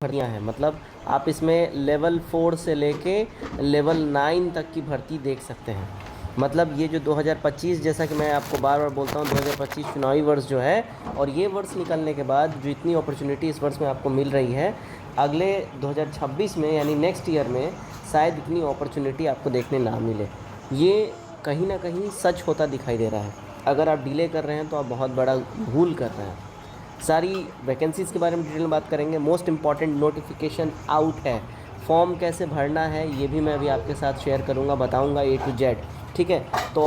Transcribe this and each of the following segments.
भर्तियाँ हैं, मतलब आप इसमें लेवल 4 से लेके लेवल 9 तक की भर्ती देख सकते हैं। मतलब ये जो 2025, जैसा कि मैं आपको बार बार बोलता हूँ, 2025 चुनावी वर्ष जो है, और ये वर्ष निकलने के बाद जो इतनी अपॉर्चुनिटी इस वर्ष में आपको मिल रही है, अगले 2026 में यानी नेक्स्ट ईयर में शायद इतनी अपॉर्चुनिटी आपको देखने ना मिले। ये कहीं ना कहीं सच होता दिखाई दे रहा है। अगर आप डिले कर रहे हैं तो आप बहुत बड़ा भूल कर रहे हैं। सारी वैकेंसीज़ के बारे में डिटेल में बात करेंगे। मोस्ट इम्पॉर्टेंट नोटिफिकेशन आउट है, फॉर्म कैसे भरना है ये भी मैं अभी आपके साथ शेयर करूंगा, बताऊंगा A to Z। ठीक है, तो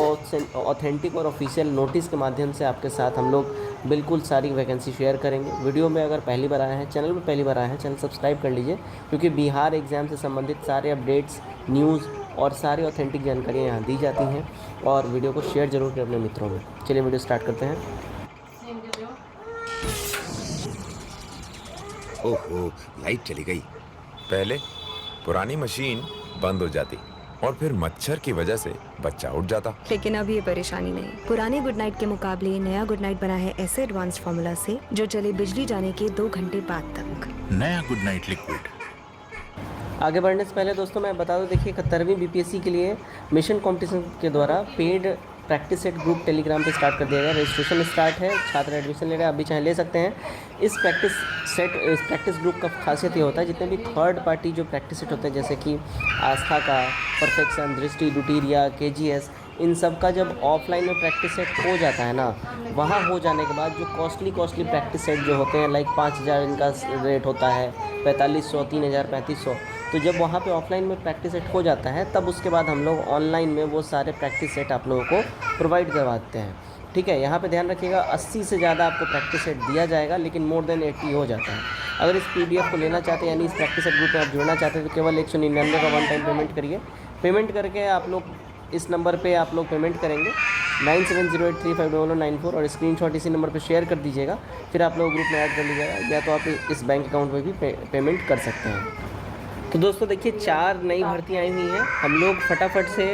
ऑथेंटिक और ऑफिशियल नोटिस के माध्यम से आपके साथ हम लोग बिल्कुल सारी वैकेंसी शेयर करेंगे। वीडियो में अगर पहली बार आए हैं, चैनल पर पहली बार आए हैं, चैनल सब्सक्राइब कर लीजिए, क्योंकि बिहार एग्ज़ाम से संबंधित सारे अपडेट्स, न्यूज़ और सारी ऑथेंटिक जानकारियाँ यहाँ दी जाती हैं। और वीडियो को शेयर जरूर करें अपने मित्रों में। चलिए वीडियो स्टार्ट करते हैं। ओहो, लाइट चली गई। पहले पुरानी मशीन बंद हो जाती और फिर मच्छर की वजह से बच्चा उठ जाता। लेकिन अब ये परेशानी नहीं। पुराने गुड नाइट के मुकाबले नया गुड नाइट बना है ऐसे एडवांस फॉर्मूला से जो चले बिजली जाने के 2 घंटे बाद तक। नया गुड नाइट लिक्विड। आगे बढ़ने से पहले दोस्तों मैं बता दूं, देखिए 71वीं BPSC के लिए मिशन कंपटीशन के द्वारा paid practice set group Telegram पे स्टार्ट कर दिया गया। रजिस्ट्रेशन स्टार्ट है, छात्र एडमिशन ले रहे हैं, आप भी चाहे ले सकते हैं। इस प्रैक्टिस ग्रुप का खासियत ये होता है, जितने भी थर्ड पार्टी जो प्रैक्टिस सेट होते हैं, जैसे कि आस्था का, परफेक्शन, दृष्टि, ड्यूटीरिया, KGS, इन सब का जब ऑफलाइन में प्रैक्टिस सेट हो जाता है ना, वहाँ हो जाने के बाद जो कॉस्टली प्रैक्टिस सेट जो होते हैं, लाइक 5000 इनका रेट होता है, 4500, 3000, 3500, तो जब वहाँ पे ऑफलाइन में प्रैक्टिस सेट हो जाता है, तब उसके बाद हम लोग ऑनलाइन में वो सारे प्रैक्टिस सेट आप लोगों को प्रोवाइड करवाते हैं। ठीक है, यहाँ पे ध्यान रखिएगा, 80 से ज़्यादा आपको प्रैक्टिस सेट दिया जाएगा, लेकिन मोर देन 80 हो जाता है। अगर इस PDF को लेना चाहते हैं, यानी इस प्रैक्टिस सेट ग्रुप में आप जुड़ना चाहते हैं, तो केवल 199 का वन टाइम पेमेंट करिए। पेमेंट करके आप लोग इस नंबर पे आप लोग पेमेंट करेंगे 9708350094, और स्क्रीनशॉट इसी नंबर पे शेयर कर दीजिएगा। फिर आप लोग ग्रुप में ऐड कर लीजिएगा, या तो आप इस बैंक अकाउंट में भी पेमेंट कर सकते हैं। तो दोस्तों देखिए, 4 नई भर्तियाँ आई हुई हैं। हम लोग फटाफट से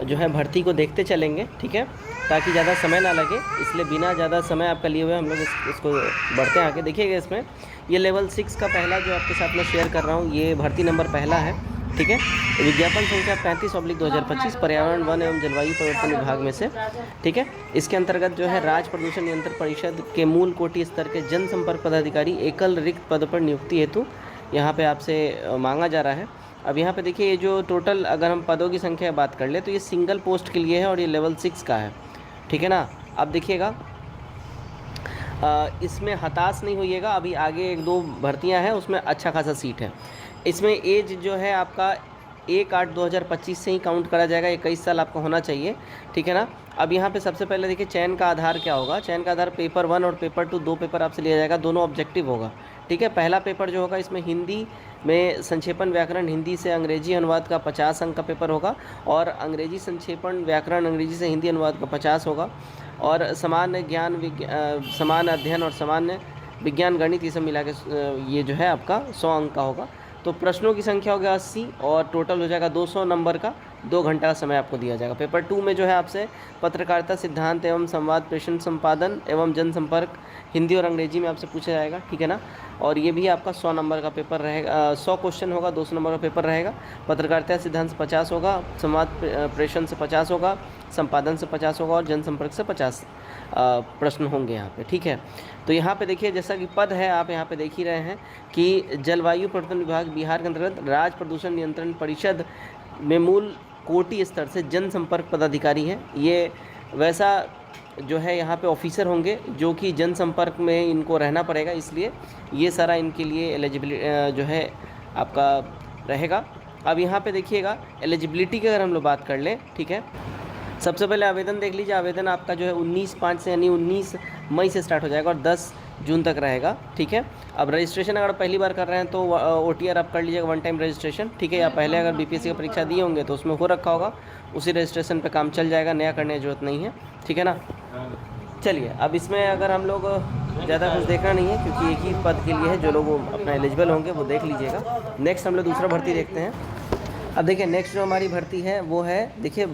जो है भर्ती को देखते चलेंगे, ठीक है, ताकि ज़्यादा समय ना लगे, इसलिए बिना ज़्यादा समय आपका लिए हुए हम लोग इसको बढ़ते हैं आगे। देखिएगा, इसमें ये लेवल 6 का पहला जो आपके साथ मैं शेयर कर रहा हूँ, ये भर्ती नंबर पहला है। ठीक है, विज्ञापन संख्या 35/2025, पर्यावरण, वन एवं जलवायु परिवर्तन विभाग में से। ठीक है, इसके अंतर्गत जो है राज्य प्रदूषण नियंत्रण परिषद के मूल कोटि स्तर के जनसंपर्क पदाधिकारी एकल रिक्त पद पर नियुक्ति हेतु यहाँ पे आपसे मांगा जा रहा है। अब यहाँ पे देखिए, ये जो टोटल अगर हम पदों की संख्या बात कर ले, तो ये सिंगल पोस्ट के लिए है और ये लेवल 6 का है। ठीक है ना। अब देखिएगा, इसमें हताश नहीं होइएगा, अभी आगे 1-2 भर्तियाँ हैं, उसमें अच्छा खासा सीट है। इसमें एज जो है आपका 1/8/2025 से ही काउंट करा जाएगा, 21 साल आपका होना चाहिए। ठीक है ना। अब यहाँ पे सबसे पहले देखिए, चयन का आधार क्या होगा। चयन का आधार पेपर 1 और पेपर 2, 2 पेपर आपसे लिया जाएगा, दोनों ऑब्जेक्टिव होगा। ठीक है, पहला पेपर जो होगा, इसमें हिंदी में संक्षेपण व्याकरण, हिंदी से अंग्रेजी अनुवाद का 50 अंक का पेपर होगा, और अंग्रेजी संक्षेपण व्याकरण, अंग्रेजी से हिंदी अनुवाद का 50 होगा, और सामान्य ज्ञान, सामान्य अध्ययन और सामान्य विज्ञान, गणित, ये सब मिला के ये जो है आपका 100 अंक का होगा। तो प्रश्नों की संख्या होगी 80, और टोटल हो जाएगा 200 नंबर का। 2 घंटा का समय आपको दिया जाएगा। पेपर 2 में जो है आपसे पत्रकारिता सिद्धांत एवं संवाद प्रेषण संपादन एवं जनसंपर्क, हिंदी और अंग्रेजी में आपसे पूछा जाएगा। ठीक है ना। और ये भी आपका 100 नंबर का पेपर रहेगा, 100 क्वेश्चन होगा, 200 नंबर का पेपर रहेगा। पत्रकारिता सिद्धांत से 50 होगा, संवाद प्रेषण से 50 होगा, संपादन से 50 होगा, और जनसंपर्क से 50 प्रश्न होंगे यहाँ पे। ठीक है, तो यहाँ पे देखिए, जैसा कि पद है, आप यहाँ पे देख ही रहे हैं कि जलवायु परिवर्तन विभाग बिहार के अंतर्गत राज्य प्रदूषण नियंत्रण परिषद में मूल कोटि स्तर से जनसंपर्क पदाधिकारी हैं। ये वैसा जो है यहाँ पे ऑफिसर होंगे जो कि जनसंपर्क में इनको रहना पड़ेगा, इसलिए ये सारा इनके लिए एलिजिबिलिटी जो है आपका रहेगा। अब यहाँ पे देखिएगा, एलिजिबिलिटी की अगर हम लोग बात कर लें, ठीक है, सबसे पहले आवेदन देख लीजिए। आवेदन आपका जो है 19/5 से, यानी 19 मई से स्टार्ट हो जाएगा और 10 जून तक रहेगा। ठीक है। अब रजिस्ट्रेशन अगर पहली बार कर रहे हैं तो OTR आप कर लीजिएगा, 1 टाइम रजिस्ट्रेशन। ठीक है, या पहले अगर BPSC की परीक्षा दिए होंगे तो उसमें हो रखा होगा, उसी रजिस्ट्रेशन पे काम चल जाएगा, नया करने की जरूरत नहीं है। ठीक है ना। चलिए, अब इसमें अगर हम लोग ज़्यादा कुछ देखना नहीं है, क्योंकि एक ही पद के लिए है, जो लोग अपना एलिजिबल होंगे वो देख लीजिएगा। नेक्स्ट हम लोग दूसरा भर्ती देखते हैं। अब देखिए, नेक्स्ट जो हमारी भर्ती है वो है, देखिए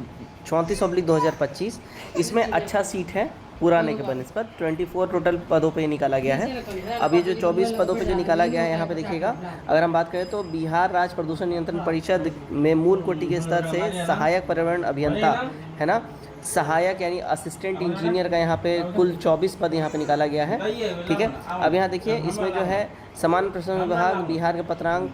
34/2025। इसमें अच्छा सीट है, पुराने के बनस्पत 24 टोटल पदों पे निकाला गया है। अब ये जो 24 पदों पे जो निकाला गया है यहाँ पे देखिएगा, अगर हम बात करें तो बिहार राज्य प्रदूषण नियंत्रण परिषद में मूल कोटि के स्तर से सहायक पर्यावरण अभियंता है ना, सहायक यानी असिस्टेंट इंजीनियर का यहाँ पे कुल 24 पद यहाँ पे निकाला गया है। ठीक है, अब यहाँ देखिए इसमें जो है सामान्य प्रशासन विभाग बिहार के पत्रांक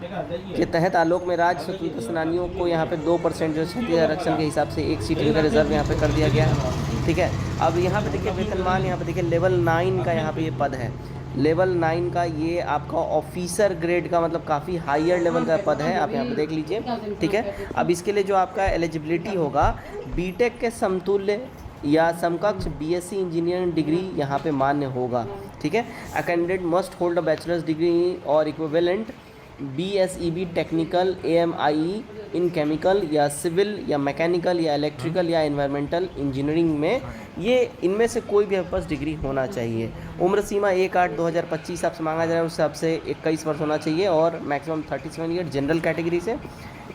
के तहत आलोक में राज्य स्वतंत्रता सेनानियों को यहाँ पे 2% जो क्षेत्रीय आरक्षण के हिसाब से एक सीट का रिजर्व यहाँ पे कर दिया गया है। ठीक है, अब यहाँ पे देखिए वेतनमान, यहाँ पे देखिए लेवल 9 का यहाँ पे ये पद है। लेवल 9 का ये आपका ऑफिसर ग्रेड का मतलब काफ़ी हायर लेवल का पद है, आप यहाँ पे देख लीजिए। ठीक है, अब इसके लिए जो आपका एलिजिबिलिटी होगा बीटेक के समतुल्य या समकक्ष बीएससी इंजीनियरिंग डिग्री यहाँ पे मान्य होगा। ठीक है, a candidate must hold a bachelor's degree और equivalent BSEB technical AMI in chemical या सिविल या मैकेनिकल या इलेक्ट्रिकल या एनवायरमेंटल इंजीनियरिंग में, ये इनमें से कोई भी आपके पास डिग्री होना चाहिए। उम्र सीमा 1/8/2025 आपसे मांगा जा रहा है, उस हिसाब से 21 वर्ष होना चाहिए और मैक्सिमम 37 ईयर जनरल कैटेगरी से।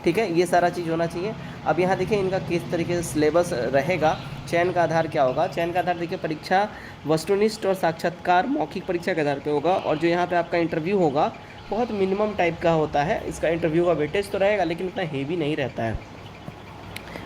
ठीक है, ये सारा चीज़ होना चाहिए। अब यहाँ देखिए इनका किस तरीके से सिलेबस रहेगा, चयन का आधार क्या होगा। चयन का आधार देखिए परीक्षा वस्तुनिष्ठ और साक्षात्कार मौखिक परीक्षा के आधार पे होगा, और जो यहाँ पे आपका इंटरव्यू होगा बहुत मिनिमम टाइप का होता है। इसका इंटरव्यू का वेटेज तो रहेगा लेकिन इतना हेवी नहीं रहता है,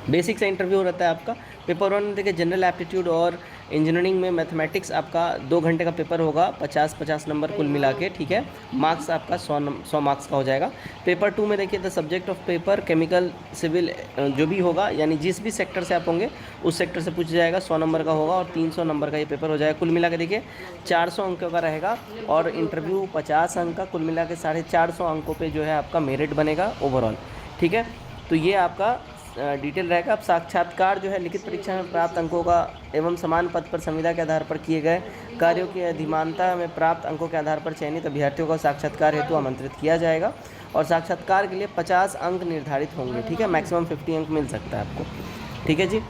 बेसिक सा इंटरव्यू रहता है आपका। पेपर 1 देखिए जनरल एप्टीट्यूड और इंजीनियरिंग में मैथमेटिक्स आपका 2 घंटे का पेपर होगा, 50-50 नंबर कुल मिला के। ठीक है, मार्क्स आपका 100 मार्क्स का हो जाएगा। पेपर 2 में देखिए the subject of paper chemical civil जो भी होगा, यानी जिस भी सेक्टर से आप होंगे उस सेक्टर से पूछा जाएगा, 100 नंबर का होगा और 300 नंबर का ये पेपर हो जाएगा। कुल मिला के देखिए 400 अंकों का रहेगा और इंटरव्यू 50 अंक का, कुल मिला के 450 अंकों पर जो है आपका मेरिट बनेगा ओवरऑल। ठीक है, तो ये आपका डिटेल रहेगा। अब साक्षात्कार जो है लिखित परीक्षा में प्राप्त अंकों का एवं समान पद पर संविदा के आधार पर किए गए कार्यों की अधिमानता में प्राप्त अंकों के आधार पर चयनित अभ्यर्थियों को साक्षात्कार हेतु आमंत्रित किया जाएगा और साक्षात्कार के लिए 50 अंक निर्धारित होंगे। ठीक है, मैक्सिमम 50 अंक मिल सकता है आपको। ठीक है जी।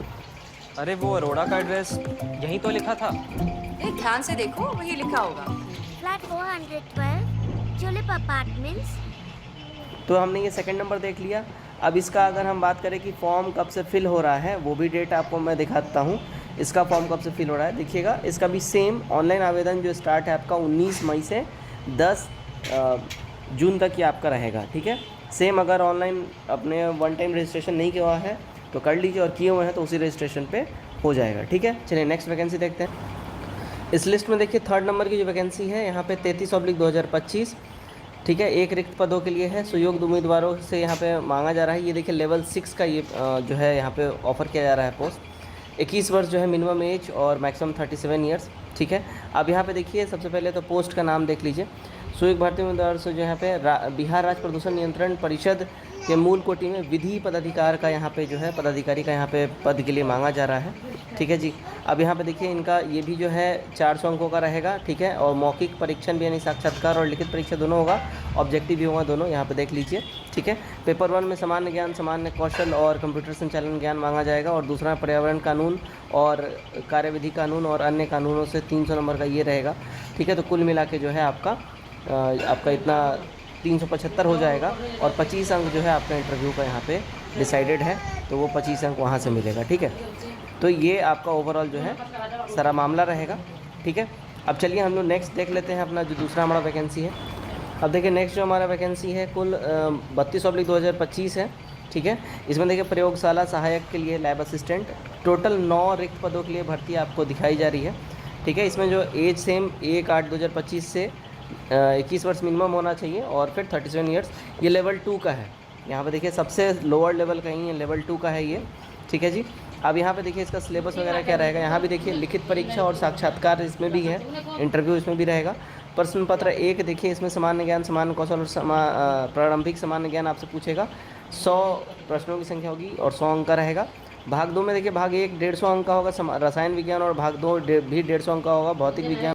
अरे वो अरोड़ा का एड्रेस यहीं तो लिखा था। एक ध्यान से देखो, वही लिखा होगा। Flat 412 tulip apartments. तो हमने ये सेकंड नंबर देख लिया। अब इसका अगर हम बात करें कि फॉर्म कब से फिल हो रहा है, वो भी डेट आपको मैं दिखाता हूँ। इसका फॉर्म कब से फिल हो रहा है देखिएगा, इसका भी सेम ऑनलाइन आवेदन जो स्टार्ट है आपका 19 मई से 10 जून तक ही आपका रहेगा। ठीक है, सेम अगर ऑनलाइन अपने वन टाइम रजिस्ट्रेशन नहीं किया हुआ है तो कर लीजिए, और किए हुए हैं तो उसी रजिस्ट्रेशन पे हो जाएगा। ठीक है, चलिए नेक्स्ट वैकेंसी देखते हैं। इस लिस्ट में देखिए 3rd नंबर की जो वैकेंसी है यहाँ पे 33/2025। ठीक है, एक रिक्त पदों के लिए है, सुयोग्य उम्मीदवारों से यहाँ पे मांगा जा रहा है। ये देखिए लेवल 6 का ये जो है यहाँ पे ऑफ़र किया जा रहा है पोस्ट। 21 वर्ष जो है मिनिमम एज और मैक्सिमम 37 ईयर्स। ठीक है, अब यहाँ पे देखिए सबसे पहले तो पोस्ट का नाम देख लीजिए। सुयोग्य भारतीय उम्मीदवार से जो यहाँ पे बिहार राज्य प्रदूषण नियंत्रण परिषद के मूल कोटि में विधि पदाधिकार का यहाँ पे जो है पदाधिकारी का यहाँ पे पद के लिए मांगा जा रहा है। ठीक है जी, अब यहाँ पे देखिए इनका ये भी जो है 400 अंकों का रहेगा। ठीक है, और मौखिक परीक्षण भी यानी साक्षात्कार और लिखित परीक्षा दोनों होगा, ऑब्जेक्टिव भी होगा दोनों, यहाँ पे देख लीजिए। ठीक है, पेपर 1 में सामान्य ज्ञान, सामान्य कौशल और कंप्यूटर संचालन ज्ञान मांगा जाएगा, और दूसरा पर्यावरण कानून और कार्यविधि कानून और अन्य कानूनों से 300 नंबर का ये रहेगा। ठीक है, तो कुल मिला के जो है आपका इतना 375 हो जाएगा, और 25 अंक जो है आपका इंटरव्यू का यहाँ पे डिसाइडेड है, तो वो 25 अंक वहाँ से मिलेगा। ठीक है, तो ये आपका ओवरऑल जो है सारा मामला रहेगा। ठीक है, अब चलिए हम लोग नेक्स्ट देख लेते हैं अपना जो दूसरा हमारा वैकेंसी है। अब देखिए नेक्स्ट जो हमारा वैकेंसी है कुल 32/2025 है। ठीक है, इसमें देखिए प्रयोगशाला सहायक के लिए लैब असिस्टेंट, टोटल 9 रिक्त पदों के लिए भर्ती आपको दिखाई जा रही है। ठीक है, इसमें जो एज सेम 1/8/2025 से 21 वर्ष मिनिमम होना चाहिए और फिर 37 ईयर्स। ये लेवल 2 का है, यहाँ पे देखिए सबसे लोअर लेवल का ही है, लेवल 2 का है ये। ठीक है जी, अब यहाँ पे देखिए इसका सिलेबस वगैरह क्या रहेगा। यहाँ भी देखिए लिखित परीक्षा और साक्षात्कार इसमें भी है, इंटरव्यू इसमें भी रहेगा। प्रश्न पत्र 1 देखिए इसमें सामान्य ज्ञान, सामान्य कौशल और प्रारंभिक सामान्य ज्ञान आपसे पूछेगा। 100 प्रश्नों की संख्या होगी और 100 अंक का रहेगा। भाग 2 में देखिए भाग 1 150 अंक का होगा रसायन विज्ञान, और भाग 2 भी 150 अंक का होगा भौतिक विज्ञान